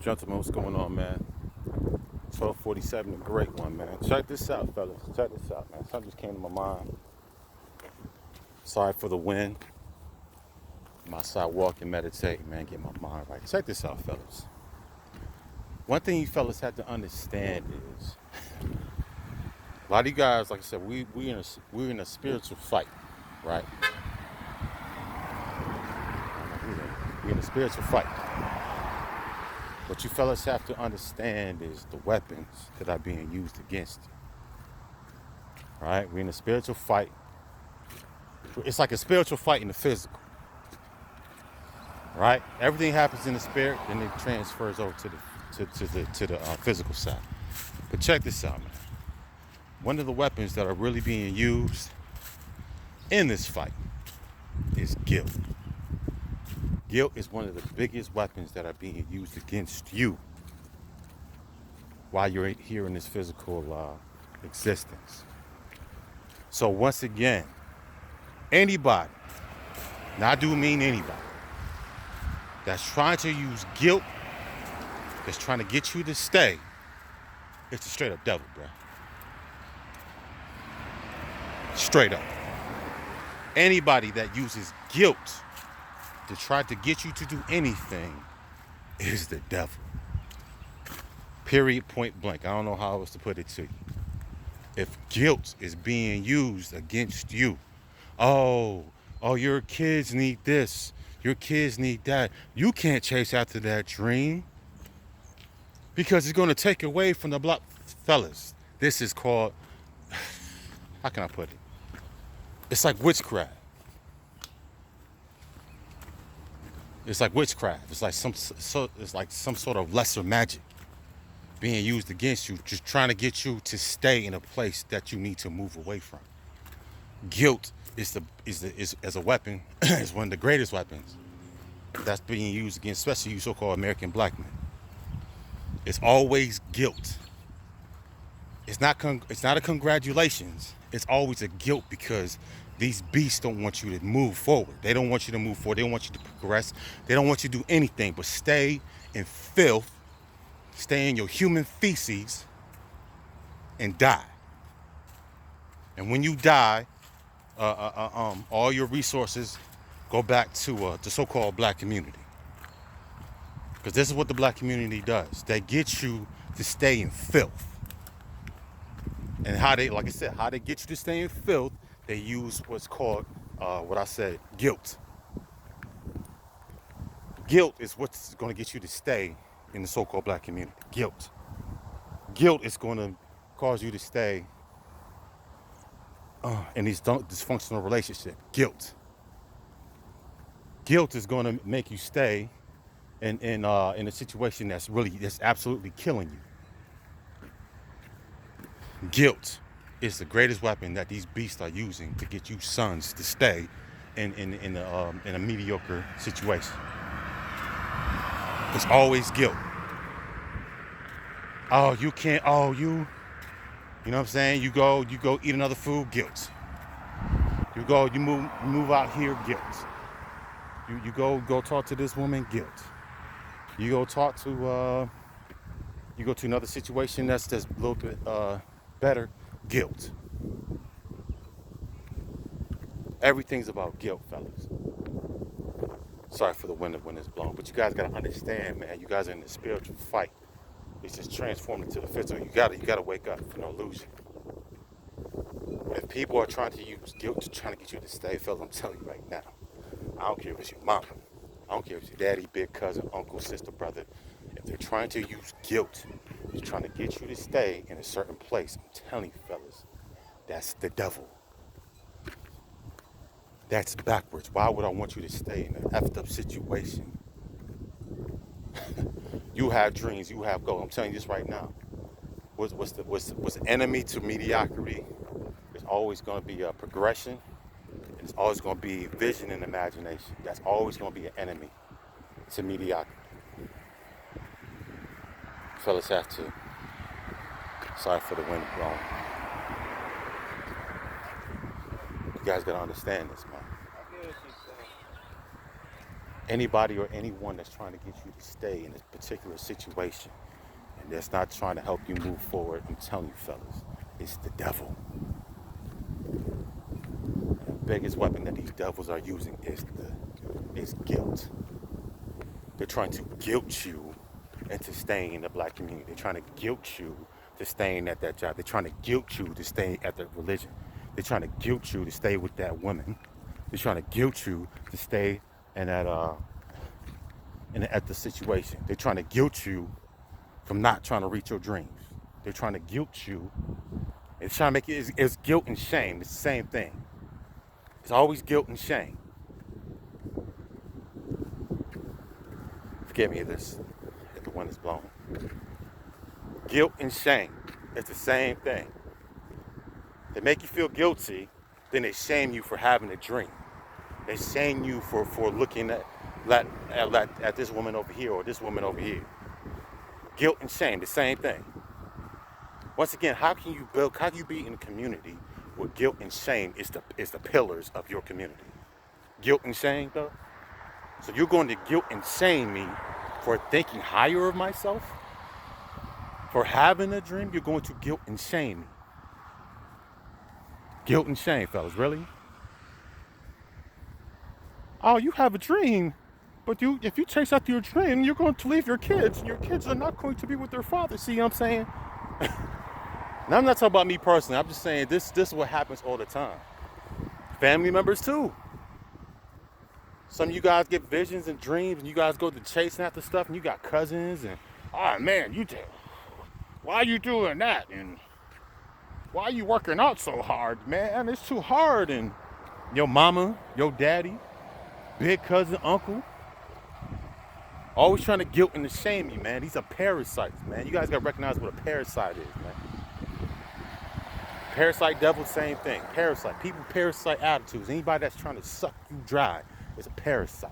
Gentlemen, what's going on, man? 1247, a great one, man. Check this out, fellas. Check this out, man. Something just came to my mind. Sorry for the wind. I'm outside walking, meditating, man, get my mind right. Check this out, fellas. One thing you fellas have to understand is a lot of you guys, like I said, we're in a spiritual fight, right? We're in a spiritual fight. What you fellas have to understand is the weapons that are being used against you. Right? We're in a spiritual fight. It's like a spiritual fight in the physical. Right? Everything happens in the spirit, then it transfers over to the physical side. But check this out, man. One of the weapons that are really being used in this fight is guilt. Guilt is one of the biggest weapons that are being used against you while you're here in this physical existence. So once again, anybody, and I do mean anybody, that's trying to use guilt, that's trying to get you to stay, it's a straight up devil, bro. Straight up. Anybody that uses guilt to try to get you to do anything is the devil. Period, point blank. I don't know how else to put it to you. If guilt is being used against you, oh, your kids need this, your kids need that. You can't chase after that dream because it's going to take away from the block. Fellas, this is called, how can I put it? It's like witchcraft. It's like witchcraft. It's like some sort of lesser magic being used against you, just trying to get you to stay in a place that you need to move away from. Guilt is as a weapon is one of the greatest weapons that's being used against, especially you so-called American black men. It's always guilt. It's not a congratulations. It's always a guilt because these beasts don't want you to move forward. They don't want you to move forward. They don't want you to progress. They don't want you to do anything but stay in filth, stay in your human feces, and die. And when you die, all your resources go back to the so-called black community. Because this is what the black community does. They get you to stay in filth. And how they, like I said, how they get you to stay in filth, they use what's called, guilt. Guilt is what's going to get you to stay in the so-called black community. Guilt. Guilt is going to cause you to stay in these dysfunctional relationship. Guilt. Guilt is going to make you stay in a situation that's absolutely killing you. Guilt is the greatest weapon that these beasts are using to get you sons to stay in a mediocre situation. It's always guilt. Oh, you can't. Oh, you know what I'm saying? You go eat another food. Guilt. You move out here. Guilt. You go talk to this woman. Guilt. You go talk to you go to another situation that's a little bit better. Guilt. Everything's about guilt, fellas. Sorry for the wind when it's blown, but you guys gotta understand, man. You guys are in the spiritual fight. It's just transformed into the physical. You gotta wake up for no illusion. If people are trying to use guilt to trying to get you to stay, fellas, I'm telling you right now. I don't care if it's your mama. I don't care if it's your daddy, big cousin, uncle, sister, brother. If they're trying to use guilt to trying to get you to stay in a certain place, I'm telling you, fellas, that's the devil. That's backwards. Why would I want you to stay in an effed up situation? You have dreams, you have goals. I'm telling you this right now. What's the enemy to mediocrity? There's always going to be a progression. And it's always going to be vision and imagination. That's always going to be an enemy to mediocrity. Fellas have to. Sorry for the wind blowing. You guys got to understand this, man. Anybody or anyone that's trying to get you to stay in a particular situation and that's not trying to help you move forward, I'm telling you, fellas, it's the devil. The biggest weapon that these devils are using is guilt. They're trying to guilt you into staying in the black community. They're trying to guilt you to staying at that job. They're trying to guilt you to stay at the religion. They're trying to guilt you to stay with that woman. They're trying to guilt you to stay in that at the situation. They're trying to guilt you from not trying to reach your dreams. They're trying to guilt you. It's trying to make it's guilt and shame. It's the same thing. It's always guilt and shame. Forgive me if the wind is blowing. Guilt and shame. It's the same thing. They make you feel guilty, then they shame you for having a dream. They shame you for looking at this woman over here or this woman over here. Guilt and shame, the same thing. Once again, how can you be in a community where guilt and shame is the pillars of your community? Guilt and shame, though? So you're going to guilt and shame me for thinking higher of myself? For having a dream, you're going to guilt and shame me. Guilt and shame, fellas, really? Oh, you have a dream, but if you chase after your dream, you're going to leave your kids, and your kids are not going to be with their father. See what I'm saying? Now, I'm not talking about me personally. I'm just saying this is what happens all the time. Family members, too. Some of you guys get visions and dreams, and you guys go to chasing after stuff, and you got cousins, and, oh, man, why are you doing that? And why are you working out so hard, man? It's too hard. And your mama, your daddy, big cousin, uncle, always trying to guilt and shame you, man. These are parasites, man. You guys got to recognize what a parasite is, man. Parasite, devil, same thing. Parasite. People, parasite attitudes. Anybody that's trying to suck you dry is a parasite.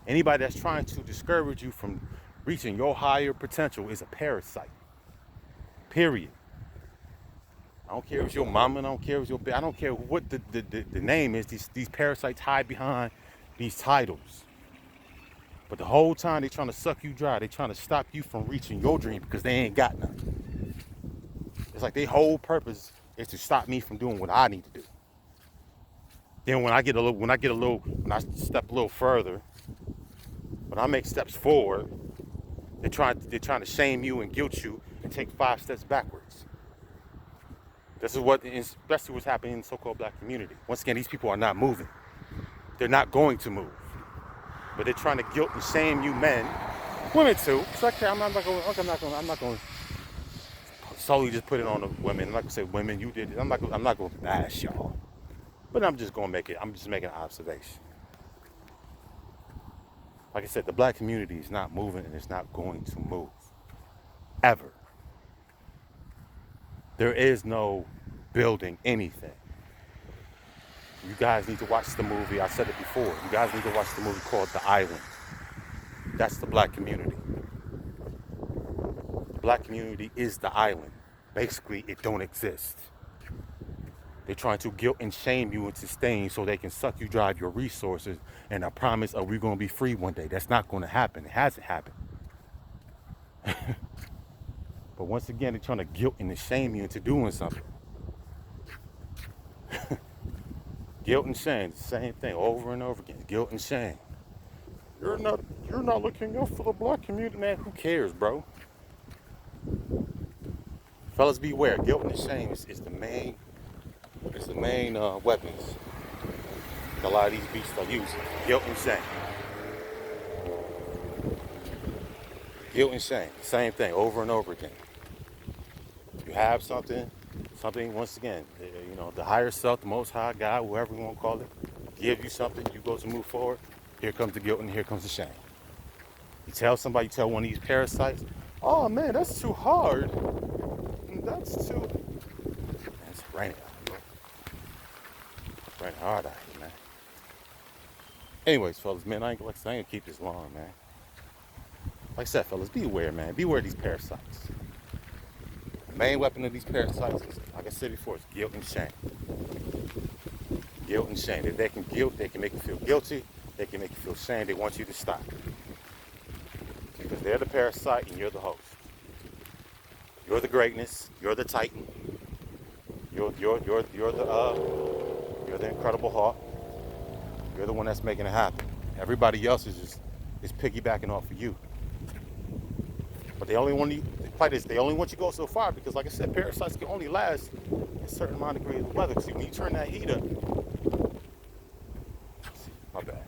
Anybody that's trying to discourage you from reaching your higher potential is a parasite. Period. I don't care if it's your mama, I don't care if it's I don't care what the name is. These parasites hide behind these titles. But the whole time they trying to suck you dry. They trying to stop you from reaching your dream because they ain't got nothing. It's like their whole purpose is to stop me from doing what I need to do. Then when I step a little further, when I make steps forward, they're trying to shame you and guilt you and take 5 steps backwards. This is especially what's happening in the so-called black community. Once again, these people are not moving. They're not going to move. But they're trying to guilt and shame you men, women too. It's okay, I'm not going to solely just put it on the women. I'm not going to say women, you did it. I'm not going to bash y'all. But I'm just making an observation. Like I said, the black community is not moving and it's not going to move. Ever. There is no building anything. You guys need to watch the movie. I said it before. You guys need to watch the movie called The Island. That's the black community. The black community is the island. Basically, it don't exist. They're trying to guilt and shame you into staying so they can suck you dry of your resources and a promise of we're going to be free one day. That's not going to happen. It hasn't happened. But once again, they're trying to guilt and shame you into doing something. Guilt and shame, the same thing over and over again. Guilt and shame. You're not looking out for the black community, man. Who cares, bro? Fellas, beware. Guilt and shame is the main weapons that a lot of these beasts are using. Guilt and shame. Guilt and shame, same thing over and over again. You have something, once again, the higher self, the most high God, whoever you want to call it, give you something, you go to move forward, here comes the guilt and here comes the shame. You tell one of these parasites, oh man, that's too hard. It's raining out here. It's raining hard out here, man. Anyways, fellas, man, I ain't gonna keep this long, man. Like I said, fellas, be aware, man. Beware of these parasites. The main weapon of these parasites is, like I said before, is guilt and shame. Guilt and shame. If they can make you feel guilty, They can make you feel shame. They want you to stop because they're the parasite and you're the host. You're the greatness. You're the titan. You're the incredible Hulk. You're the one that's making it happen. Everybody else is piggybacking off of you. But they only want you. The fight is they only want you to go so far because, like I said, parasites can only last a certain amount of degrees of weather. Because when you turn that heat up, my bad,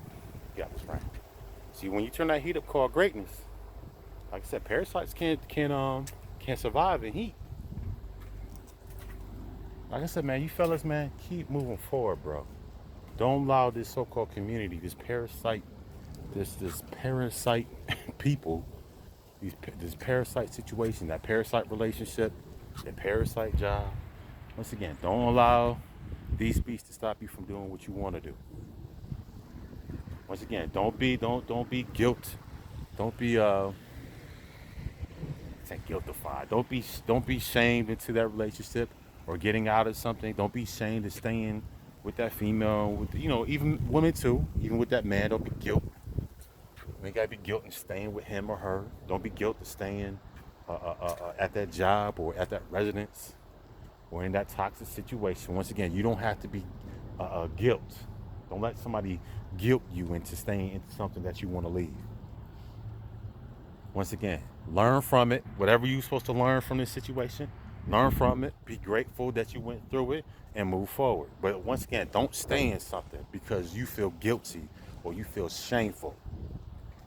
got this right. See, when you turn that heat up called greatness, like I said, parasites can't survive in heat. Like I said, man, you fellas, man, keep moving forward, bro. Don't allow this so-called community, this parasite people, this parasite situation, that parasite relationship, that parasite job. Once again, don't allow these beasts to stop you from doing what you want to do. Once again, don't be guilt, don't be guiltified. Don't be shamed into that relationship or getting out of something. Don't be shamed to staying with that female, with even women too, even with that man. Don't be guilt. You ain't gotta be guilt in staying with him or her. Don't be guilt to staying at that job or at that residence or in that toxic situation. Once again, you don't have to be guilt. Don't let somebody guilt you into staying into something that you want to leave. Once again, learn from it. Whatever you're supposed to learn from this situation, learn from it. Be grateful that you went through it and move forward. But once again, don't stay in something because you feel guilty or you feel shameful.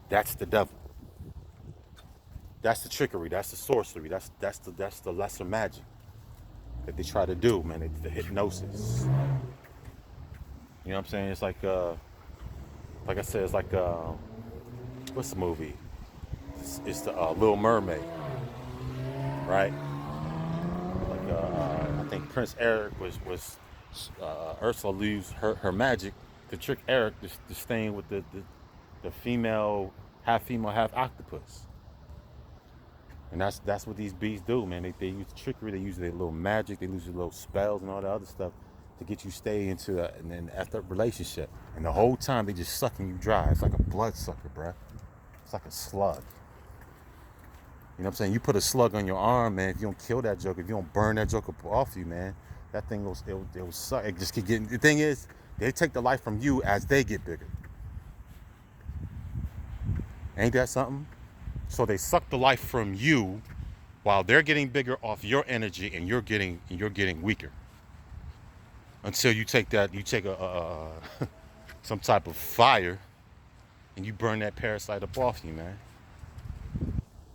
That's the devil. That's the trickery. That's the sorcery. That's the lesser magic that they try to do, man. It's the hypnosis. You know what I'm saying? It's like I said, it's like what's the movie? It's the Little Mermaid, right? Like I think Prince Eric was Ursula used her magic to trick Eric to staying with the female, half octopus. And that's what these beasts do, man. They use trickery, they use their little magic, they use their little spells and all the other stuff to get you stay into an after relationship. And the whole time they just sucking you dry. It's like a blood sucker, bruh. It's like a slug. You know what I'm saying? You put a slug on your arm, man. If you don't kill that joker, if you don't burn that joker off you, man, that thing will suck. It just keep getting. The thing is, they take the life from you as they get bigger. Ain't that something? So they suck the life from you while they're getting bigger off your energy, and you're getting weaker. Until you take some type of fire, and you burn that parasite up off you, man.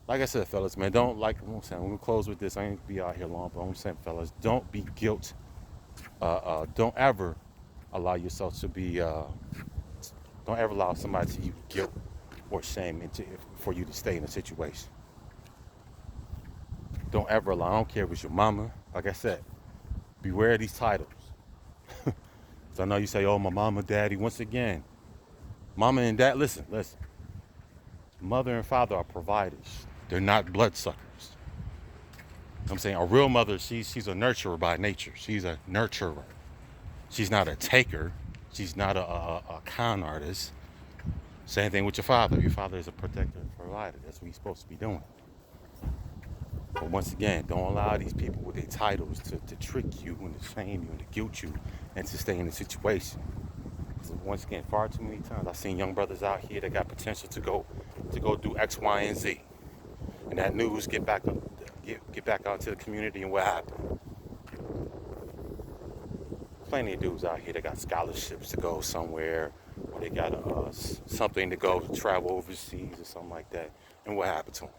Like I said, fellas, man, don't I'm saying, we're gonna close with this. I ain't gonna be out here long, but I'm saying, fellas, don't be guilt. Don't ever allow yourself to be. Don't ever allow somebody to use guilt or shame for you to stay in a situation. Don't ever allow. I don't care if it's your mama. Like I said, beware of these titles. So I know you say, "Oh, my mama, daddy." Once again, mama and dad. Listen. Mother and father are providers. They're not bloodsuckers. I'm saying a real mother, she's a nurturer by nature. She's a nurturer. She's not a taker. She's not a con artist. Same thing with your father. Your father is a protector and provider. That's what he's supposed to be doing. But once again, don't allow these people with their titles to trick you and to shame you and to guilt you and to stay in the situation. So once again, far too many times I've seen young brothers out here that got potential to go do X, Y, and Z. And that news get back out to the community, and what happened? Plenty of dudes out here that got scholarships to go somewhere, or they got something to go travel overseas or something like that. And what happened to them?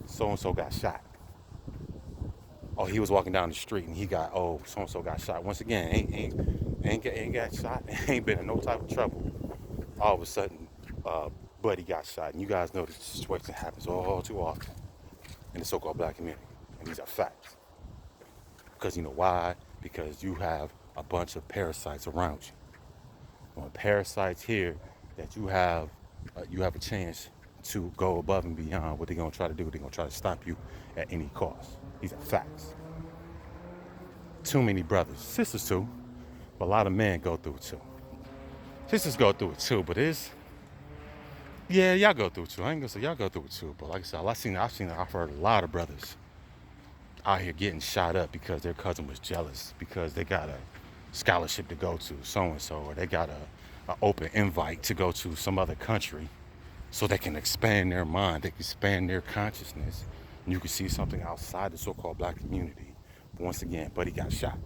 So and so got shot. Oh, he was walking down the street and he got so and so got shot. Once again, ain't got shot. Ain't been in no type of trouble. All of a sudden, buddy got shot, and you guys know this situation happens all too often in the so-called black community, and these are facts. Because you know why? Because you have a bunch of parasites around you. When parasites here that you have a chance to go above and beyond what they're gonna try to do. They're gonna try to stop you at any cost. These are facts. Too many brothers, sisters too, But a lot of men go through it too. Sisters go through it too, but yeah, y'all go through it too. I ain't gonna say y'all go through it too, but like I said, I've heard a lot of brothers out here getting shot up because their cousin was jealous because they got a scholarship to go to so and so, or they got a open invite to go to some other country, so they can expand their mind, they can expand their consciousness, and you can see something outside the so-called black community. But once again, buddy got shot.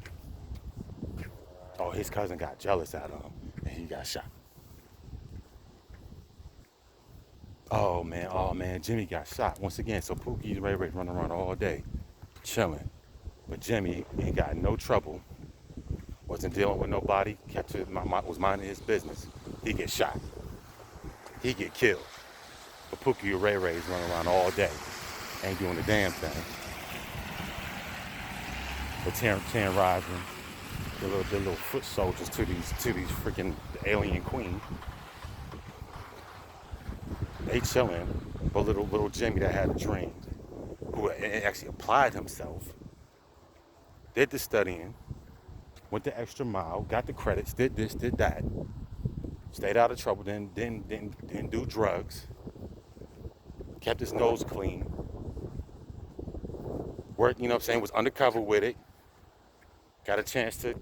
Oh, his cousin got jealous at him, and he got shot. Oh man, Jimmy got shot once again. So Pookie and Ray Ray running around all day, chilling. But Jimmy ain't got no trouble. Wasn't dealing with nobody. Was minding his business. He get shot. He get killed. But Pookie and Ray Ray's running around all day, ain't doing the damn thing. But terrorizing the little foot soldiers to these freaking alien queen. They chilling. But little Jimmy that had a dream, who actually applied himself, did the studying, went the extra mile, got the credits, did this, did that, stayed out of trouble, didn't do drugs, kept his nose clean, worked, you know what I'm saying, was undercover with it, got a chance to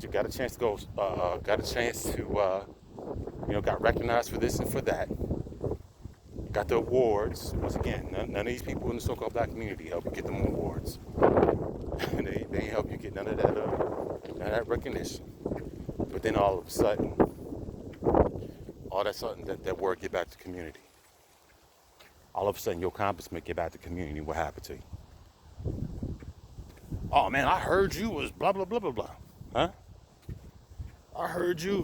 go, got recognized for this and for that, got the awards. Once again, none of these people in the so-called black community help you get them awards. they ain't help you get none of that recognition. But then all of a sudden, that word get back to the community. All of a sudden, your accomplishment get back to the community. What happened to you? Oh man, I heard you was blah blah blah blah blah. Huh? I heard you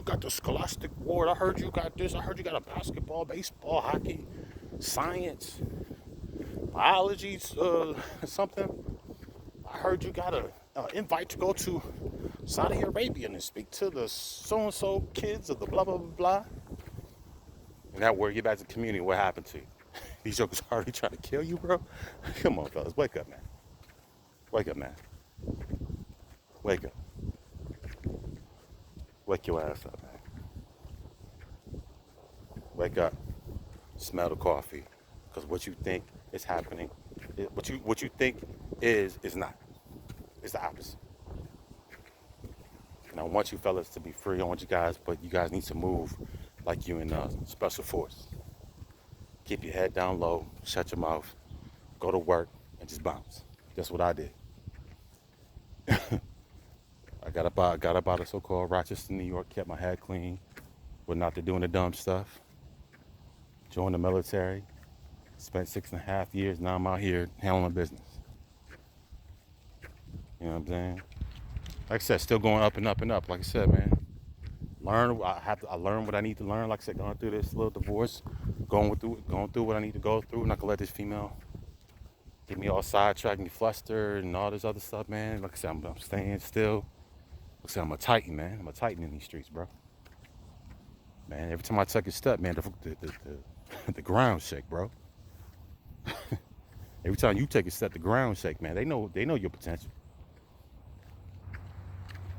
got the Scholastic Award. I heard you got this. I heard you got a basketball, baseball, hockey, science, biology, something. I heard you got a invite to go to Saudi Arabia and speak to the so-and-so kids of the blah, blah, blah, blah. And that word get back to the community. What happened to you? These jokers already trying to kill you, bro? Come on, fellas. Wake up, man. Wake up, man. Wake up. Wake your ass up, man. Wake up. Smell the coffee. Because what you think is happening, what you think is not. It's the opposite. And I want you fellas to be free. I want you guys, but you guys need to move like you in special force. Keep your head down low, shut your mouth, go to work, and just bounce. That's what I did. I got up out of so-called Rochester, New York, kept my head clean, was not to doing the dumb stuff. Joined the military, spent 6.5 years. Now I'm out here handling business. You know what I'm saying? Like I said, still going up and up and up. Like I said, man, I learned what I need to learn. Like I said, going through this little divorce, going through what I need to go through. Not gonna let this female get me all sidetracked and flustered and all this other stuff, man. Like I said, I'm staying still. Like I said, I'm a titan, man. I'm a titan in these streets, bro. Man, every time I take a step, man, the ground shake, bro. Every time you take a step, the ground shake, man. They know your potential.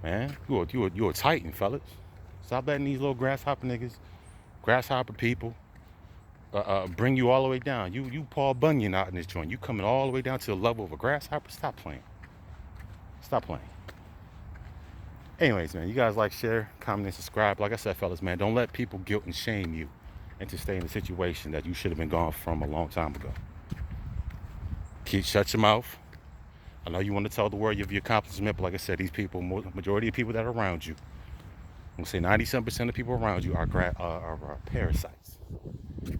Man, you a titan, fellas. Stop letting these little grasshopper niggas, grasshopper people, bring you all the way down. You Paul Bunyan out in this joint. You coming all the way down to the level of a grasshopper. Stop playing. Stop playing. Anyways, man, you guys like, share, comment, and subscribe. Like I said, fellas, man, don't let people guilt and shame you into staying in a situation that you should have been gone from a long time ago. Shut your mouth. I know you want to tell the world of your accomplishment, but like I said, these people, majority of people that are around you, I'm going to say 97% of people around you are parasites.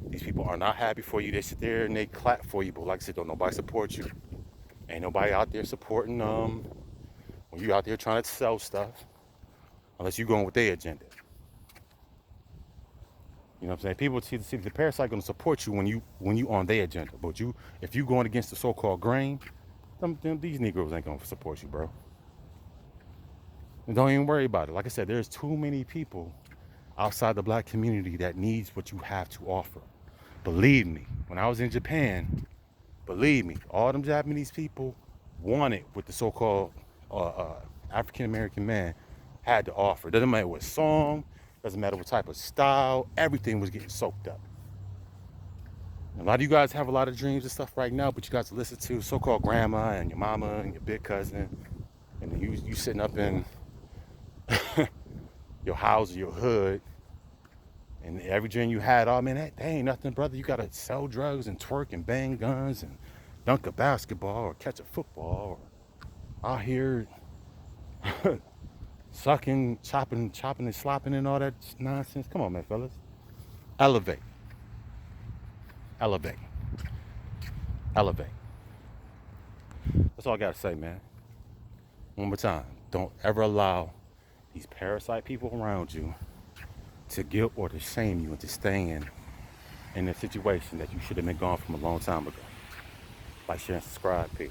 These people are not happy for you. They sit there and they clap for you, but like I said, don't nobody support you. Ain't nobody out there supporting when you out there trying to sell stuff, unless you're going with their agenda. You know what I'm saying? People see the parasite going to support you when you on their agenda, but if you going against the so-called grain, these Negroes ain't going to support you, bro. And don't even worry about it. Like I said, there's too many people outside the black community that needs what you have to offer. Believe me, when I was in Japan, believe me, all them Japanese people wanted what the so-called African American man had to offer. Doesn't matter what song, doesn't matter what type of style, everything was getting soaked up. A lot of you guys have a lot of dreams and stuff right now, but you guys listen to so-called grandma and your mama and your big cousin, and then you sitting up in your house or your hood, and every dream you had, oh man, that ain't nothing, brother. You gotta sell drugs and twerk and bang guns and dunk a basketball or catch a football, or out here sucking, chopping and slopping and all that nonsense. Come on, man, fellas. Elevate, elevate, elevate. That's all I gotta say, man. One more time. Don't ever allow these parasite people around you to guilt or to shame you into staying in a situation that you should have been gone from a long time ago. Like, share, and subscribe. Peace.